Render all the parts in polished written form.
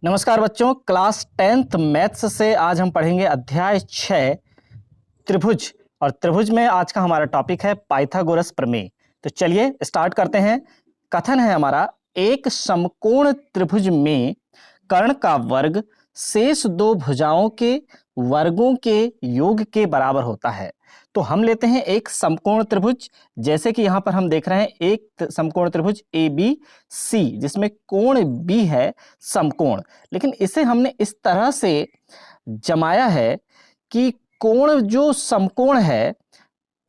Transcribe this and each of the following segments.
नमस्कार बच्चों, class 10th maths से आज हम पढ़ेंगे अध्याय 6 त्रिभुज। और त्रिभुज में आज का हमारा टॉपिक है पाइथागोरस प्रमेय। तो चलिए स्टार्ट करते हैं। कथन है हमारा, एक समकोण त्रिभुज में कर्ण का वर्ग शेष दो भुजाओं के वर्गों के योग के बराबर होता है। तो हम लेते हैं एक समकोण त्रिभुज, जैसे कि यहां पर हम देख रहे हैं एक समकोण त्रिभुज ए बी सी, जिसमें कोण बी है समकोण। लेकिन इसे हमने इस तरह से जमाया है कि कोण जो समकोण है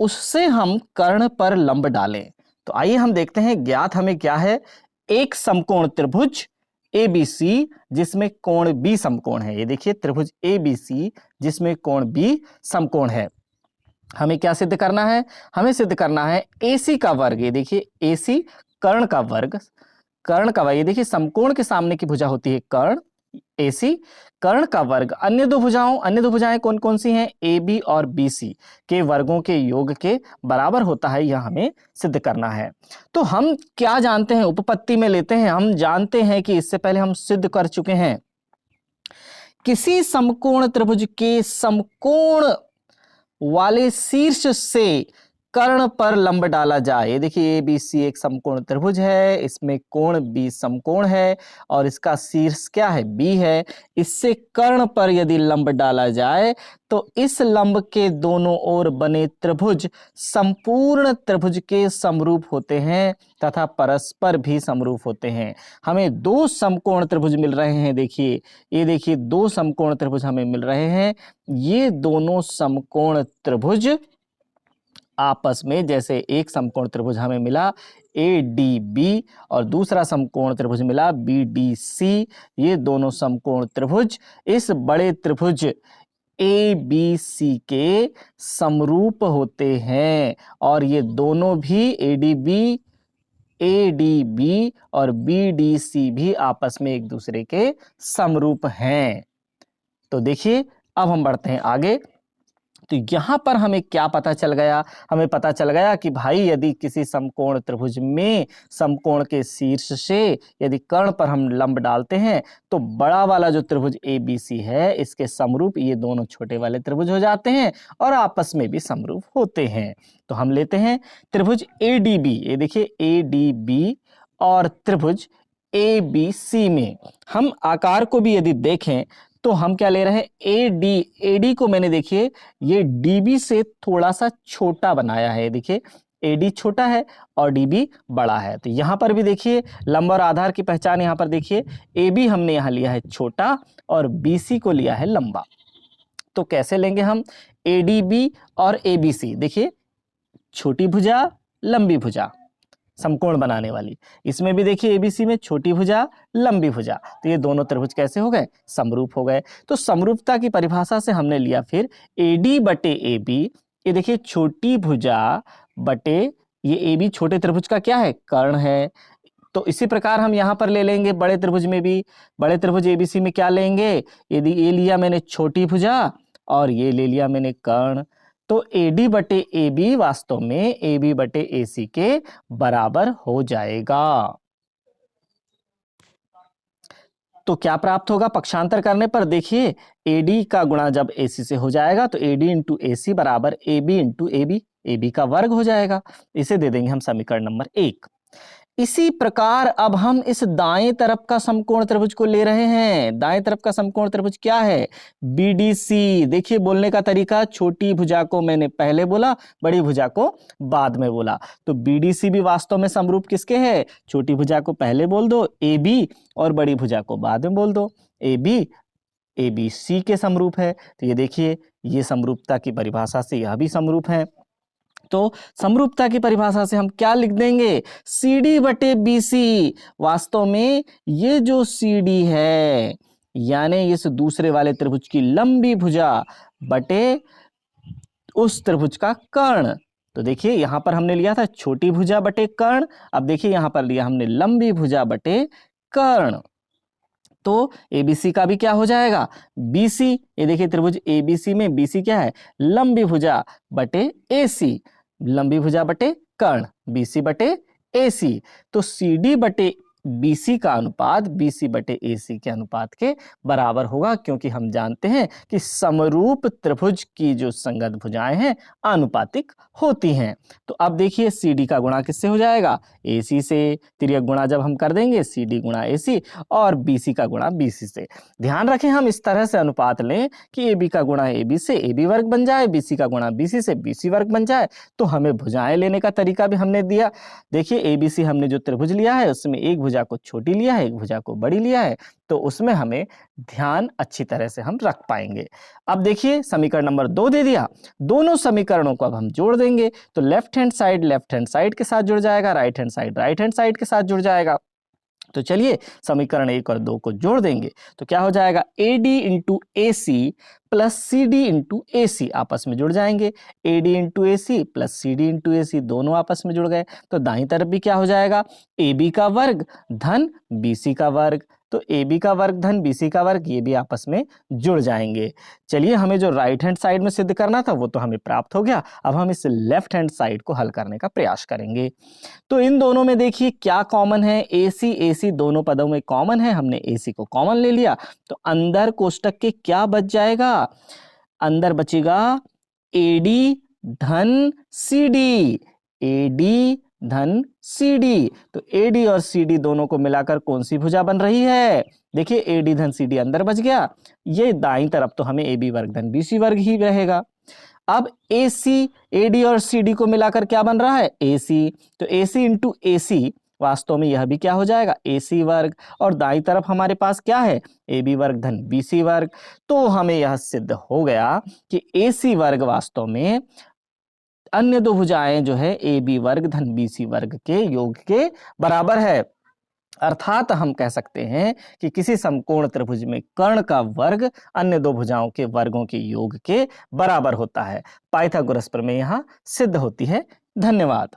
उससे हम कर्ण पर लंब डालें। तो आइए हम देखते हैं ज्ञात हमें क्या है। एक समकोण त्रिभुज ABC जिसमें कोण B समकोण है। ये देखिए त्रिभुज ABC जिसमें कोण B समकोण है। हमें क्या सिद्ध करना है? हमें सिद्ध करना है AC का वर्ग। ये देखिए AC कर्ण का वर्ग, कर्ण का वर्ग। ये देखिए समकोण के सामने की भुजा होती है कर्ण, AC कर्ण का वर्ग अन्य दो भुजाएं कौन कौन सी हैं? AB और BC के वर्गों के योग के बराबर होता है। यह हमें सिद्ध करना है। तो हम क्या जानते हैं? उपपत्ति में लेते हैं। हम जानते हैं कि इससे पहले हम सिद्ध कर चुके हैं, किसी समकोण त्रिभुज के समकोण वाले शीर्ष से कर्ण पर लंब डाला जाए। ये देखिए ABC एक समकोण त्रिभुज है, इसमें कोण B समकोण है और इसका शीर्ष क्या है? B है। इससे कर्ण पर यदि लंब डाला जाए तो इस लंब के दोनों ओर बने त्रिभुज संपूर्ण त्रिभुज के समरूप होते हैं तथा परस्पर भी समरूप होते हैं। हमें दो समकोण त्रिभुज मिल रहे हैं। देखिए, ये देखिए दो समकोण त्रिभुज हमें मिल रहे हैं। ये दोनों समकोण त्रिभुज आपस में, जैसे एक समकोण त्रिभुज हमें मिला ADB और दूसरा समकोण त्रिभुज मिला BDC, ये दोनों समकोण त्रिभुज इस बड़े त्रिभुज ABC के समरूप होते हैं। और ये दोनों भी ADB और BDC भी आपस में एक दूसरे के समरूप हैं। तो देखिए अब हम बढ़ते हैं आगे। तो यहां पर हमें क्या पता चल गया? हमें पता चल गया कि भाई यदि किसी समकोण त्रिभुज में समकोण के शीर्ष से यदि कर्ण पर हम लंब डालते हैं तो बड़ा वाला जो त्रिभुज ABC है इसके समरूप ये दोनों छोटे वाले त्रिभुज हो जाते हैं और आपस में भी समरूप होते हैं। तो हम लेते हैं त्रिभुज ADB। ये देखिए ADB और त्रिभुज ABC में हम आकार को भी यदि देखें तो हम क्या ले रहे हैं? AD को मैंने देखिए ये DB से थोड़ा सा छोटा बनाया है। देखिए AD छोटा है और DB बड़ा है। तो यहां पर भी देखिए लंब और आधार की पहचान यहां पर देखिए, AB हमने यहां लिया है छोटा और BC को लिया है लंबा। तो कैसे लेंगे हम ADB और ABC? देखिए छोटी भुजा लंबी भुजा समकोण बनाने वाली, इसमें भी देखिए ABC में छोटी भुजा लंबी भुजा, तो ये दोनों त्रिभुज कैसे हो गए? समरूप हो गए। तो समरूपता की परिभाषा से हमने लिया फिर AD बटे AB। ये देखिए छोटी भुजा बटे ये AB छोटे त्रिभुज का क्या है? कर्ण है। तो इसी प्रकार हम यहां पर ले लेंगे बड़े त्रिभुज में भी, बड़े त्रिभुज ABC में क्या लेंगे? यदि ये लिया मैंने छोटी भुजा और ये ले लिया मैंने कर्ण, तो AD बटे AB वास्तव में AB बटे AC के बराबर हो जाएगा। तो क्या प्राप्त होगा पक्षांतर करने पर? देखिए AD का गुणा जब AC से हो जाएगा तो AD इंटू AC बराबर AB इंटू AB, AB का वर्ग हो जाएगा। इसे दे देंगे हम समीकरण नंबर 1। इसी प्रकार अब हम इस दाएं तरफ का समकोण त्रिभुज को ले रहे हैं। दाएं तरफ का समकोण त्रिभुज क्या है? BDC। देखिए बोलने का तरीका, छोटी भुजा को मैंने पहले बोला, बड़ी भुजा को बाद में बोला। तो BDC भी वास्तव में समरूप किसके है? छोटी भुजा को पहले बोल दो AB और बड़ी भुजा को बाद में बोल दो AB, ABC के समरूप है। तो ये देखिए ये समरूपता की परिभाषा से यह भी समरूप है। तो समरूपता की परिभाषा से हम क्या लिख देंगे? CD बटे BC। वास्तव में ये जो CD है यानी इस दूसरे वाले त्रिभुज की लंबी भुजा बटे उस त्रिभुज का कर्ण। तो देखिए यहां पर हमने लिया था छोटी भुजा बटे कर्ण, अब देखिए यहां पर लिया हमने लंबी भुजा बटे कर्ण। तो ABC का भी क्या हो जाएगा? BC। ये देखिए त्रिभुज ABC में BC क्या है? लंबी भुजा बटे AC, लंबी भुजा बटे कर्ण, BC बटे AC। तो CD बटे BC का अनुपात BC बटे AC के अनुपात के बराबर होगा, क्योंकि हम जानते हैं कि समरूप त्रिभुज की जो संगत भुजाएं हैं आनुपातिक होती हैं। तो अब देखिए CD का गुणा किससे हो जाएगा, AC से। तिर्यक गुणा जब हम कर देंगे CD गुणा AC, और BC का गुणा BC से। ध्यान रखें हम इस तरह से अनुपात लें कि AB का गुणा AB से AB वर्ग बन जाए, BC का गुणा BC से BC वर्ग बन जाए। तो हमें भुजाएं लेने का तरीका भी हमने दिया। देखिए ABC हमने जो त्रिभुज लिया है उसमें एक भुजा को छोटी लिया है, एक भुजा को बड़ी लिया है, तो उसमें हमें ध्यान अच्छी तरह से हम रख पाएंगे। अब देखिए समीकरण नंबर 2 दे दिया, दोनों समीकरणों को अब हम जोड़ देंगे। तो लेफ्ट हैंड साइड के साथ जुड़ जाएगा, राइट हैंड साइड के साथ जुड़ जाएगा। तो चलिए समीकरण 1 और 2 को जोड़ देंगे, तो क्या हो जाएगा, AD into AC plus CD into AC आपस में जुड़ जाएंगे। AD into AC plus CD into AC दोनों आपस में जुड़ गए। तो दाईं तरफ भी क्या हो जाएगा, AB का वर्ग धन BC का वर्ग। तो AB का वर्ग धन BC का वर्ग, ये भी आपस में जुड़ जाएंगे। चलिए हमें जो राइट हैंड साइड में सिद्ध करना था वो तो हमें प्राप्त हो गया। अब हम इस लेफ्ट हैंड साइड को हल करने का प्रयास करेंगे। तो इन दोनों में देखिए क्या कॉमन है, AC दोनों पदों में कॉमन है, हमने AC को कॉमन ले लिया। तो अंदर कोष्टक के क्या बच जाएगा, अंदर बचेगा AD धन CD, AD धन CD। तो AD और CD दोनों को मिलाकर कौन सी भुजा बन रही है, देखिए AD धन CD अंदर बच गया, ये दाईं तरफ तो हमें AB वर्ग धन BC वर्ग ही रहेगा। अब AC, AD और CD को मिलाकर क्या बन रहा है, AC। तो AC इंटू AC वास्तव में यह भी क्या हो जाएगा, AC वर्ग, और दाईं तरफ हमारे पास क्या है, AB वर्ग धन BC वर्ग। तो हमें यह सिद्ध हो गया कि AC वर्ग वास्तव में अन्य दो भुजाएं जो है AB वर्ग धन BC वर्ग के योग के बराबर है। अर्थात हम कह सकते हैं कि किसी समकोण त्रिभुज में कर्ण का वर्ग अन्य दो भुजाओं के वर्गों के योग के बराबर होता है। पाइथागोरस प्रमेय यहाँ सिद्ध होती है। धन्यवाद।